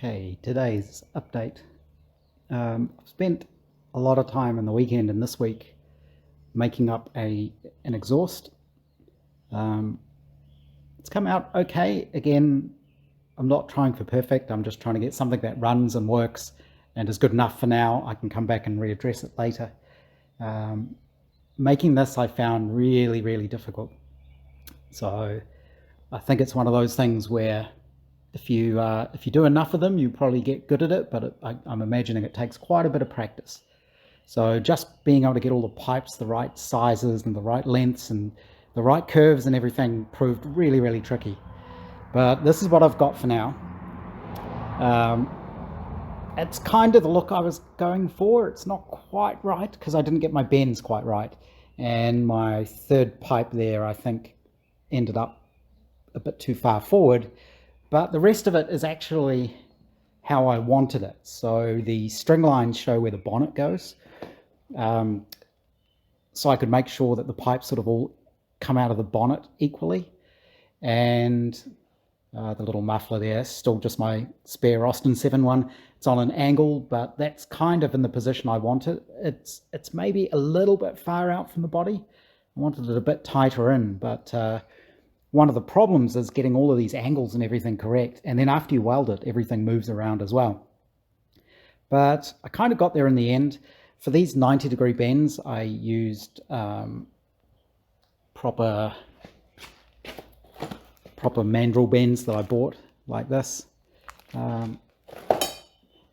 Okay, today's update. I've spent a lot of time in the weekend and this week making up an exhaust. It's come out okay. Again, I'm not trying for perfect. I'm just trying to get something that runs and works and is good enough for now. I can come back and readdress it later. Making this I found really difficult. So I think it's one of those things where if you do enough of them, you probably get good at it, but I'm imagining it takes quite a bit of practice. So just being able to get all the pipes the right sizes and the right lengths and the right curves and everything proved really tricky. But this is what I've got for now. It's kind of the look I was going for. It's not quite right because I didn't get my bends quite right. And my third pipe there, I think, ended up a bit too far forward. But the rest of it is actually how I wanted it. So the string lines show where the bonnet goes. So I could make sure that the pipes sort of all come out of the bonnet equally. And the little muffler there, still just my spare Austin 7 one. It's on an angle, but that's kind of in the position I want it. It's maybe a little bit far out from the body. I wanted it a bit tighter in, but one of the problems is getting all of these angles and everything correct. And then after you weld it, everything moves around as well. But I kind of got there in the end. For these 90-degree bends, I used proper mandrel bends that I bought, like this. And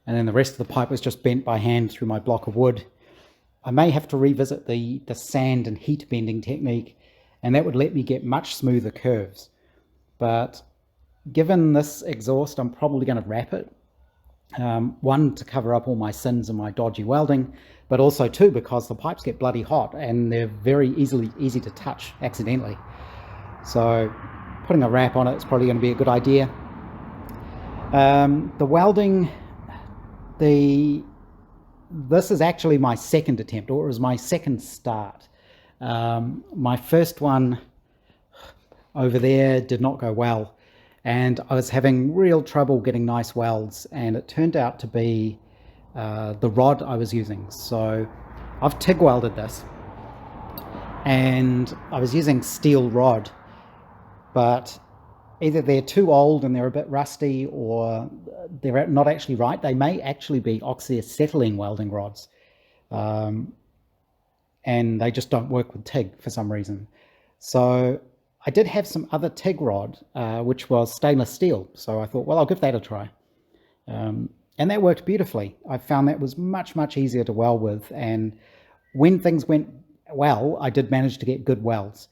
then the rest of the pipe was just bent by hand through my block of wood. I may have to revisit the sand and heat bending technique, and that would let me get much smoother curves. But given this exhaust, I'm probably going to wrap it. One, to cover up all my sins and my dodgy welding, but also two, because the pipes get bloody hot and they're very easy to touch accidentally. So putting a wrap on it is probably going to be a good idea. The welding, this is actually my second attempt, or it was my second start. My first one over there did not go well, and I was having real trouble getting nice welds, and it turned out to be the rod I was using. So I've TIG welded this, and I was using steel rod, but either they're too old and they're a bit rusty, or they're not actually right. They may actually be oxyacetylene welding rods. And they just don't work with TIG for some reason. So I did have some other TIG rod, which was stainless steel. So I thought, well, I'll give that a try. And that worked beautifully. I found that was much easier to weld with. And when things went well, I did manage to get good welds,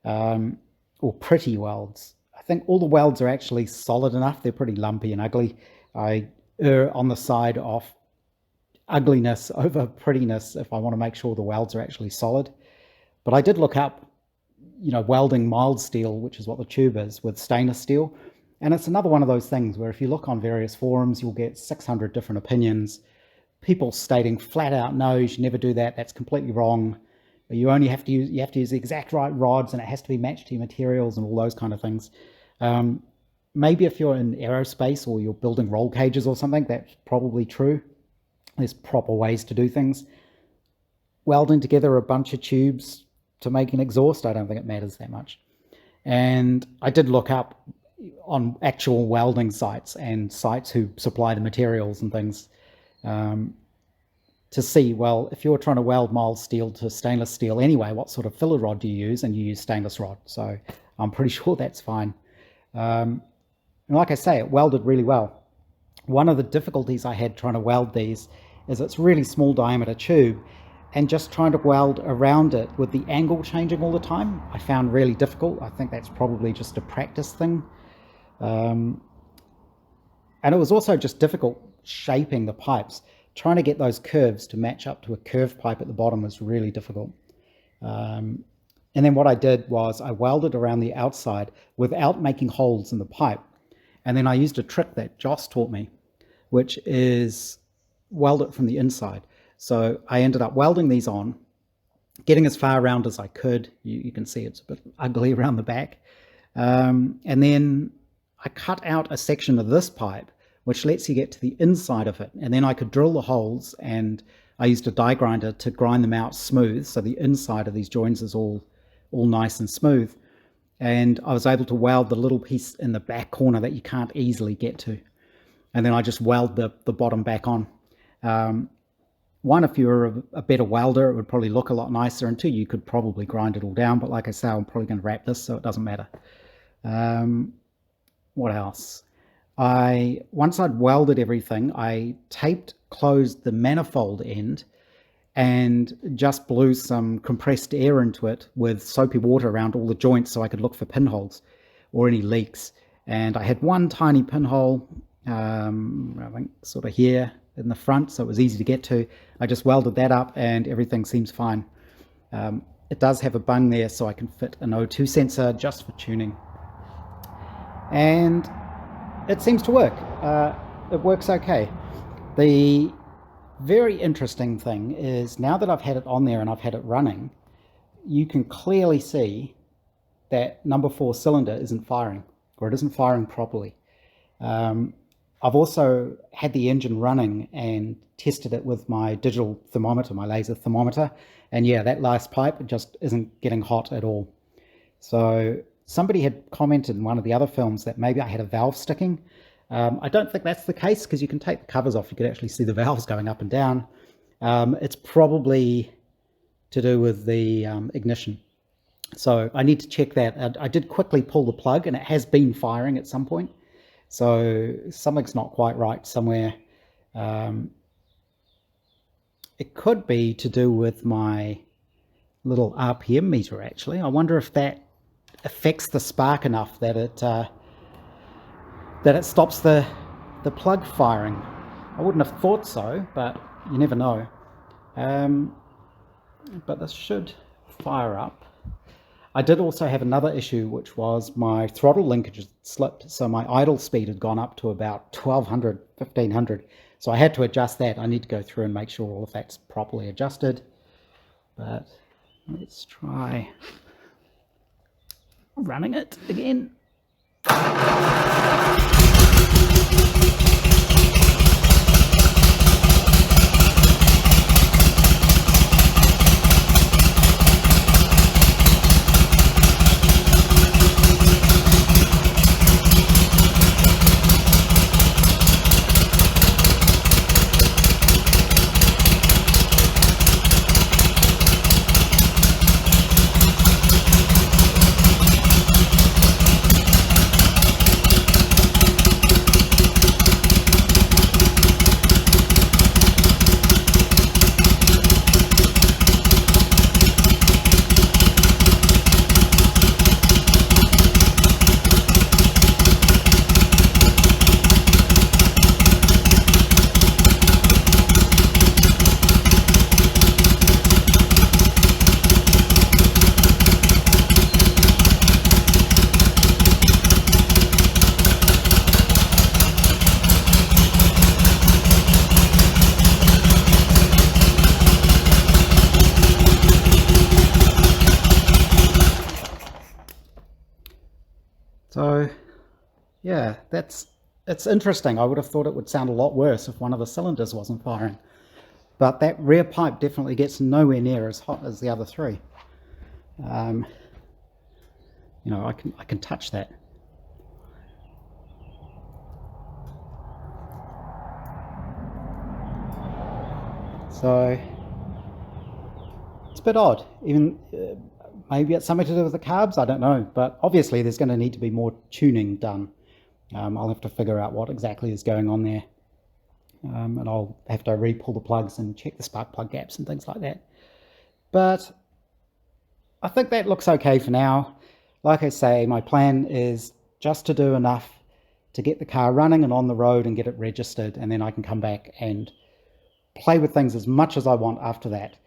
or pretty welds. I think all the welds are actually solid enough. They're pretty lumpy and ugly. I err on the side of ugliness over prettiness if I want to make sure the welds are actually solid. But I did look up, welding mild steel, which is what the tube is, with stainless steel. And it's another one of those things where if you look on various forums, you'll get 600 different opinions. People stating flat out, no, you should never do that. That's completely wrong. You only have to use the exact right rods, and it has to be matched to your materials and all those kind of things. Maybe if you're in aerospace or you're building roll cages or something, that's probably true. There's proper ways to do things. Welding together a bunch of tubes to make an exhaust, I don't think it matters that much. And I did look up on actual welding sites and sites who supply the materials and things to see, well, if you're trying to weld mild steel to stainless steel anyway, what sort of filler rod do you use? And you use stainless rod. So I'm pretty sure that's fine. And like I say, it welded really well. One of the difficulties I had trying to weld these is it's really small diameter tube, and just trying to weld around it with the angle changing all the time, I found really difficult. I think that's probably just a practice thing. And it was also just difficult shaping the pipes. Trying to get those curves to match up to a curved pipe at the bottom was really difficult. And then what I did was I welded around the outside without making holes in the pipe. And then I used a trick that Joss taught me, which is weld it from the inside. So I ended up welding these on, getting as far around as I could. You can see it's a bit ugly around the back. And then I cut out a section of this pipe which lets you get to the inside of it. And then I could drill the holes, and I used a die grinder to grind them out smooth, so the inside of these joints is all nice and smooth. And I was able to weld the little piece in the back corner that you can't easily get to. And then I just weld the bottom back on. One, if you're a better welder, it would probably look a lot nicer, and two, you could probably grind it all down, but like I say, I'm probably going to wrap this, so it doesn't matter. What else? Once I'd welded everything, I taped closed the manifold end and just blew some compressed air into it with soapy water around all the joints so I could look for pinholes or any leaks. And I had one tiny pinhole, I think sort of here in the front, so it was easy to get to. I just welded that up and everything seems fine. It does have a bung there so I can fit an O2 sensor just for tuning. And it seems to work. It works okay. The very interesting thing is, now that I've had it on there and I've had it running, you can clearly see that number 4 cylinder isn't firing, or it isn't firing properly. I've also had the engine running and tested it with my digital thermometer, my laser thermometer, and yeah, that last pipe just isn't getting hot at all. So somebody had commented in one of the other films that maybe I had a valve sticking. I don't think that's the case, because you can take the covers off, you could actually see the valves going up and down. It's probably to do with the ignition. So I need to check that. I did quickly pull the plug and it has been firing at some point. So something's not quite right somewhere. It could be to do with my little RPM meter, actually. I wonder if that affects the spark enough that it stops the plug firing. I wouldn't have thought so, but you never know. But this should fire up. I did also have another issue, which was my throttle linkage had slipped, so my idle speed had gone up to about 1200, 1500. So I had to adjust that. I need to go through and make sure all of that's properly adjusted. But let's try running it again. So yeah, it's interesting. I would have thought it would sound a lot worse if one of the cylinders wasn't firing. But that rear pipe definitely gets nowhere near as hot as the other three. You know, I can touch that. So it's a bit odd. Even maybe it's something to do with the carbs, I don't know. But obviously there's going to need to be more tuning done. I'll have to figure out what exactly is going on there. And I'll have to re-pull the plugs and check the spark plug gaps and things like that. But I think that looks okay for now. Like I say, my plan is just to do enough to get the car running and on the road and get it registered, and then I can come back and play with things as much as I want after that.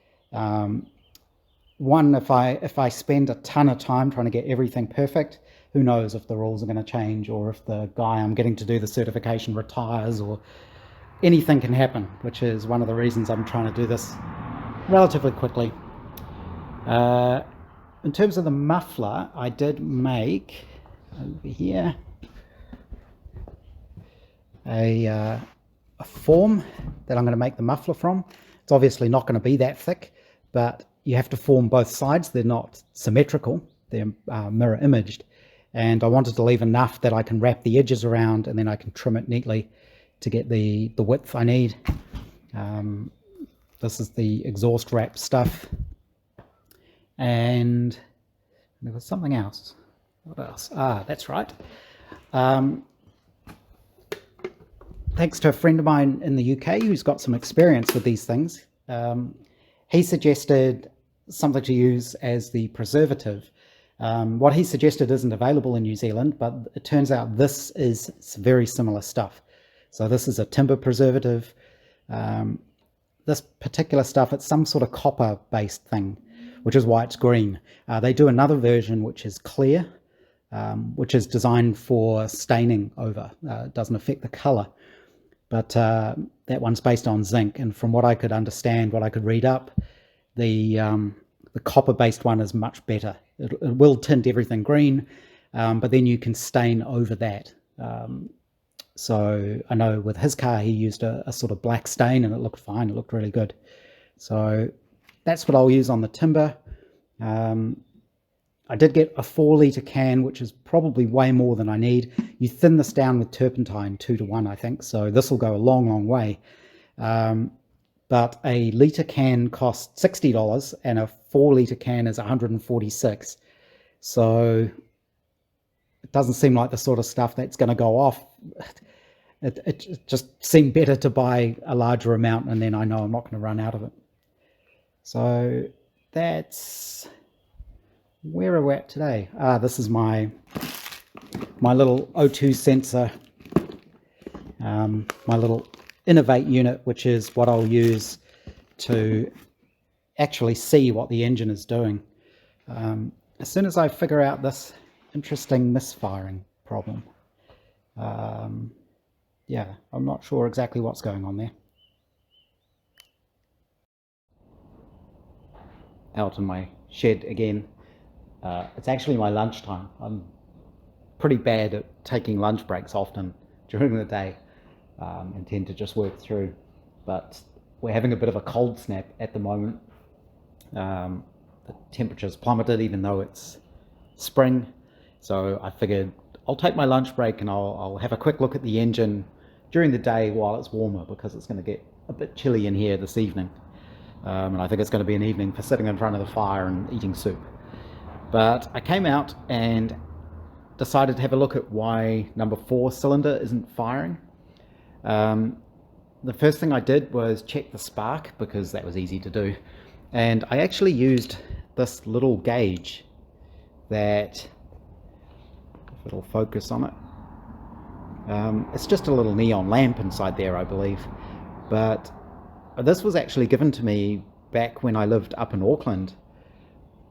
One, if I spend a ton of time trying to get everything perfect, who knows if the rules are going to change, or if the guy I'm getting to do the certification retires, or anything can happen, which is one of the reasons I'm trying to do this relatively quickly. In terms of the muffler, I did make over here a form that I'm going to make the muffler from. It's obviously not going to be that thick, but you have to form both sides. They're not symmetrical, they're mirror imaged. And I wanted to leave enough that I can wrap the edges around, and then I can trim it neatly to get the width I need. This is the exhaust wrap stuff. And there was something else. What else? That's right. Thanks to a friend of mine in the UK who's got some experience with these things, he suggested something to use as the preservative. What he suggested isn't available in New Zealand, but it turns out this is very similar stuff. So this is a timber preservative. This particular stuff, it's some sort of copper-based thing, which is why it's green. They do another version which is clear, which is designed for staining over. It doesn't affect the color. But that one's based on zinc, and from what I could understand, what I could read up, the copper-based one is much better. It will tint everything green, but then you can stain over that. So I know with his car, he used a sort of black stain, and it looked fine. It looked really good. So that's what I'll use on the timber. I did get a 4-litre can, which is probably way more than I need. You thin this down with turpentine 2-to-1, I think, so this will go a long, long way. But a litre can costs $60, and a 4-litre can is $146. So it doesn't seem like the sort of stuff that's going to go off. It just seemed better to buy a larger amount, and then I know I'm not going to run out of it. So that's where are we at today. This is my little O2 sensor, my little Innovate unit, which is what I'll use to actually see what the engine is doing. As soon as I figure out this interesting misfiring problem, yeah, I'm not sure exactly what's going on there. Out in my shed again. It's actually my lunchtime. I'm pretty bad at taking lunch breaks often during the day, and tend to just work through. But we're having a bit of a cold snap at the moment. The temperature's plummeted even though it's spring. So I figured I'll take my lunch break and I'll have a quick look at the engine during the day while it's warmer, because it's going to get a bit chilly in here this evening. And I think it's going to be an evening for sitting in front of the fire and eating soup. But I came out and decided to have a look at why number 4 cylinder isn't firing. The first thing I did was check the spark, because that was easy to do. And I actually used this little gauge that, if it'll focus on it, it's just a little neon lamp inside there, I believe. But this was actually given to me back when I lived up in Auckland,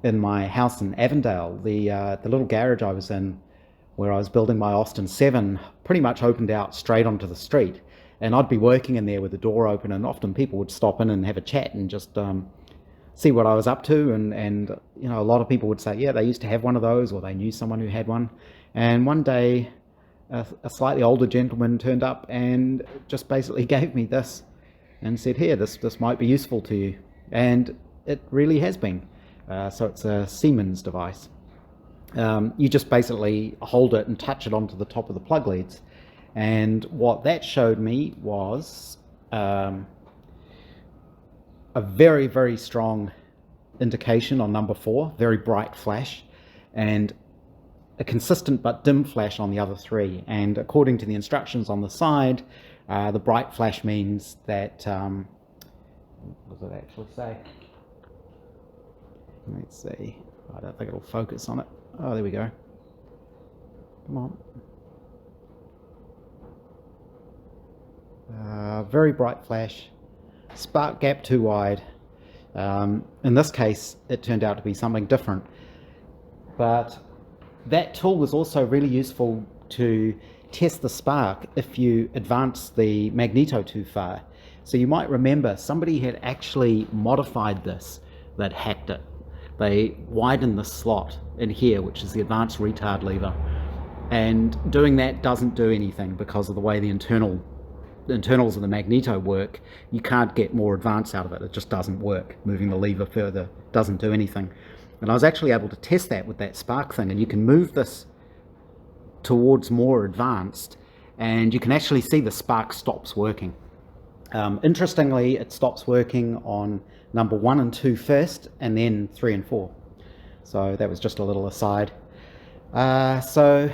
in my house in Avondale. The little garage I was in, where I was building my Austin 7, pretty much opened out straight onto the street. And I'd be working in there with the door open, and often people would stop in and have a chat and just see what I was up to. And you know, a lot of people would say, yeah, they used to have one of those, or they knew someone who had one. And one day, a slightly older gentleman turned up and just basically gave me this and said, here, this might be useful to you. And it really has been. So it's a Siemens device. You just basically hold it and touch it onto the top of the plug leads. And what that showed me was a very, very strong indication on number 4, very bright flash, and a consistent but dim flash on the other 3. And according to the instructions on the side, the bright flash means that, what does it actually say? Let's see. I don't think it'll focus on it. Oh, there we go. Come on. Very bright flash. Spark gap too wide. In this case, it turned out to be something different. But that tool was also really useful to test the spark if you advance the magneto too far. So you might remember somebody had actually modified this, that hacked it. They widened the slot in here, which is the advanced retard lever, And doing that doesn't do anything because of the way the internals of the magneto work. You can't get more advance out of it. It just doesn't work. Moving the lever further doesn't do anything. And I was actually able to test that with that spark thing, and you can move this towards more advanced, and you can actually see the spark stops working. Interestingly, it stops working on number 1 and 2 first, and then 3 and 4. So that was just a little aside. So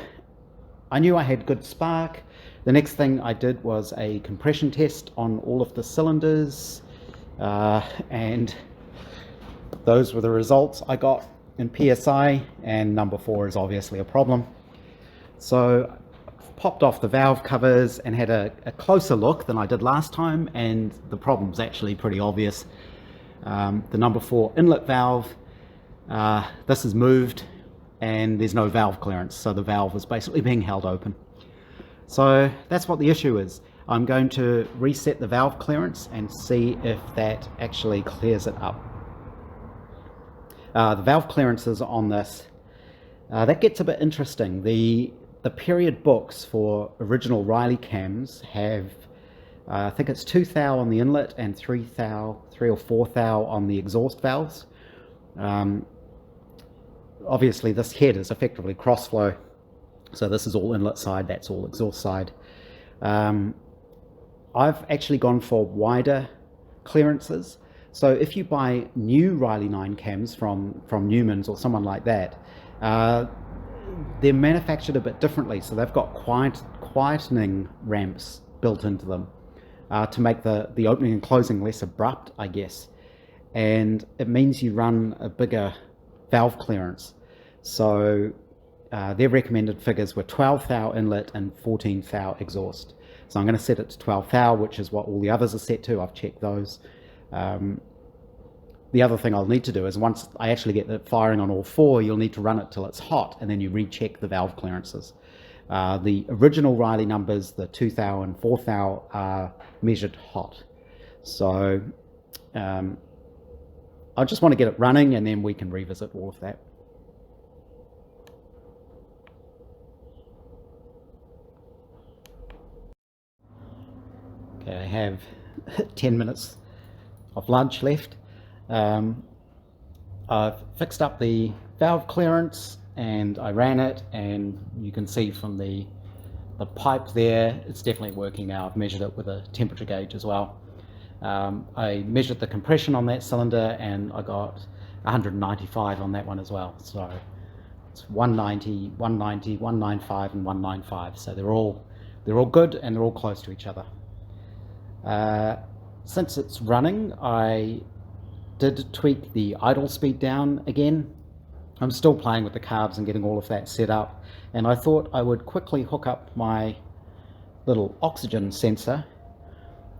I knew I had good spark. The next thing I did was a compression test on all of the cylinders, and those were the results I got in PSI, and number 4 is obviously a problem. So popped off the valve covers and had a closer look than I did last time, and the problem's actually pretty obvious. The number 4 inlet valve, this is moved and there's no valve clearance, so the valve is basically being held open. So that's what the issue is. I'm going to reset the valve clearance and see if that actually clears it up. The valve clearances on this, that gets a bit interesting. The period books for original Riley cams have, I think it's 2 thou on the inlet and 3 or 4 thou on the exhaust valves. Obviously this head is effectively cross-flow, so this is all inlet side, that's all exhaust side. I've actually gone for wider clearances. So if you buy new Riley 9 cams from Newman's or someone like that, they're manufactured a bit differently, so they've got quietening ramps built into them to make the opening and closing less abrupt, I guess, and it means you run a bigger valve clearance. So their recommended figures were 12 thou inlet and 14 thou exhaust. So I'm going to set it to 12 thou, which is what all the others are set to. I've checked those. The other thing I'll need to do is, once I actually get it firing on all 4, you'll need to run it till it's hot, and then you recheck the valve clearances. The original Riley numbers, the 2 thou and 4 thou, are measured hot. So I just want to get it running, and then we can revisit all of that. Okay, I have 10 minutes of lunch left. I've fixed up the valve clearance and I ran it, and you can see from the pipe there, it's definitely working now. I've measured it with a temperature gauge as well. I measured the compression on that cylinder and I got 195 on that one as well. So it's 190, 190, 195 and 195. So they're all good and they're all close to each other. Since it's running, I did tweak the idle speed down again. I'm still playing with the carbs and getting all of that set up, and I thought I would quickly hook up my little oxygen sensor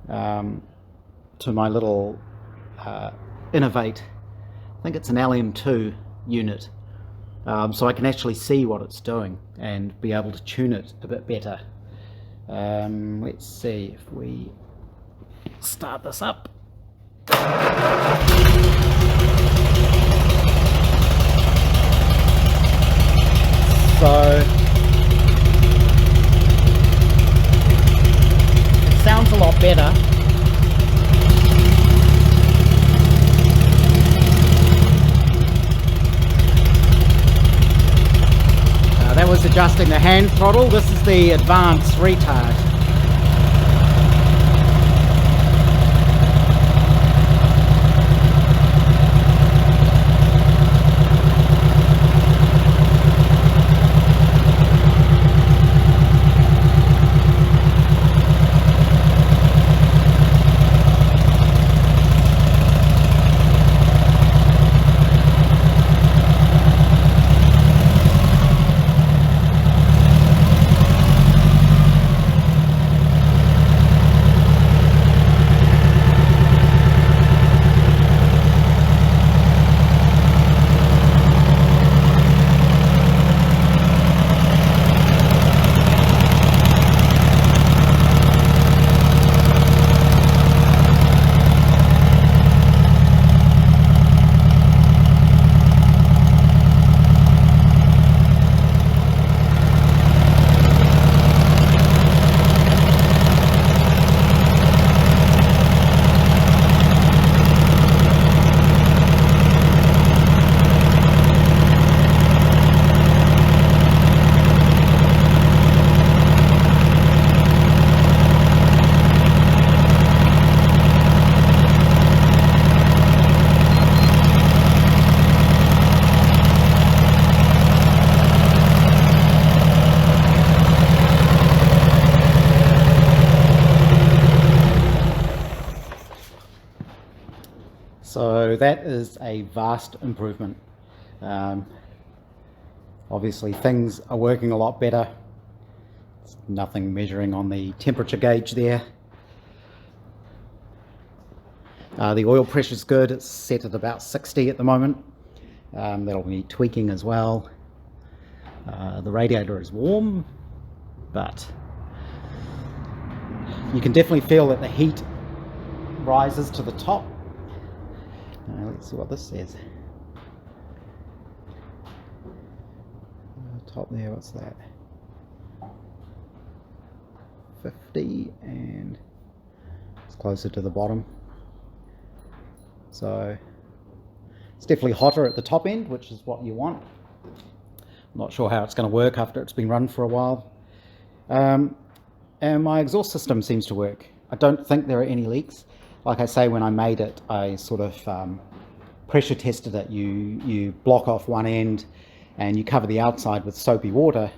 to my little Innovate, I think it's an LM2 unit, so I can actually see what it's doing and be able to tune it a bit better. Let's see if we start this up. So it sounds a lot better. That was adjusting the hand throttle. This is the advanced retard. So that is a vast improvement. Um, Obviously things are working a lot better. There's nothing measuring on the temperature gauge there. The oil pressure is good. It's set at about 60 at the moment. That'll need tweaking as well. The radiator is warm, but you can definitely feel that the heat rises to the top. Let's see what this says. Top there, what's that? 50, and it's closer to the bottom. So it's definitely hotter at the top end, which is what you want. I'm not sure how it's going to work after it's been run for a while. And my exhaust system seems to work. I don't think there are any leaks. Like I say, when I made it, I sort of pressure tested it. You block off one end and you cover the outside with soapy water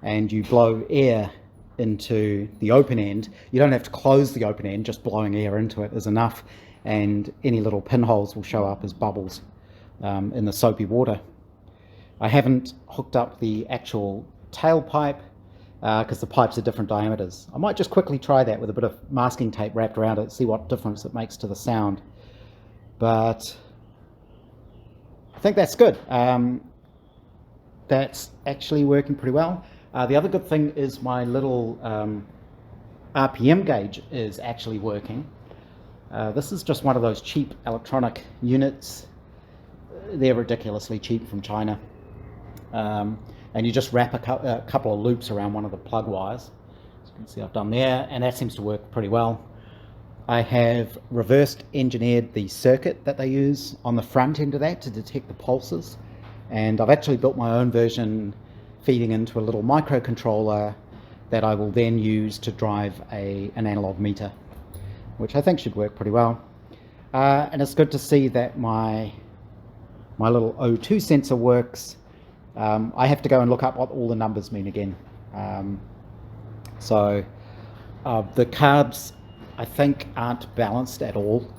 and you blow air into the open end. You don't have to close the open end, just blowing air into it is enough, and any little pinholes will show up as bubbles in the soapy water. I haven't hooked up the actual tailpipe because the pipes are different diameters. I might just quickly try that with a bit of masking tape wrapped around it, see what difference it makes to the sound. But I think that's good. That's actually working pretty well. The other good thing is my little RPM gauge is actually working. This is just one of those cheap electronic units. They're ridiculously cheap from China. And you just wrap a couple of loops around one of the plug wires. As you can see, I've done there, and that seems to work pretty well. I have reversed engineered the circuit that they use on the front end of that to detect the pulses. And I've actually built my own version feeding into a little microcontroller that I will then use to drive an analog meter, which I think should work pretty well. And it's good to see that my little O2 sensor works. I have to go and look up what all the numbers mean again. So the carbs, I think, aren't balanced at all.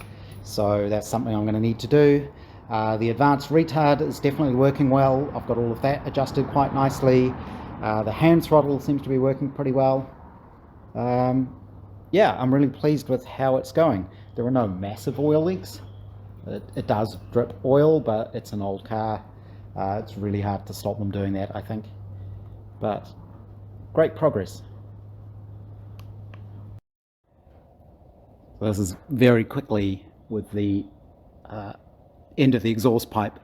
So that's something I'm going to need to do. The advanced retard is definitely working well. I've got all of that adjusted quite nicely. The hand throttle seems to be working pretty well. Yeah, I'm really pleased with how it's going. There are no massive oil leaks. It does drip oil, but it's an old car. It's really hard to stop them doing that, I think. But great progress. So this is very quickly with the end of the exhaust pipe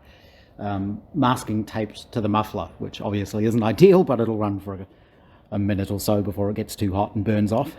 masking taped to the muffler, which obviously isn't ideal, but it'll run for a minute or so before it gets too hot and burns off.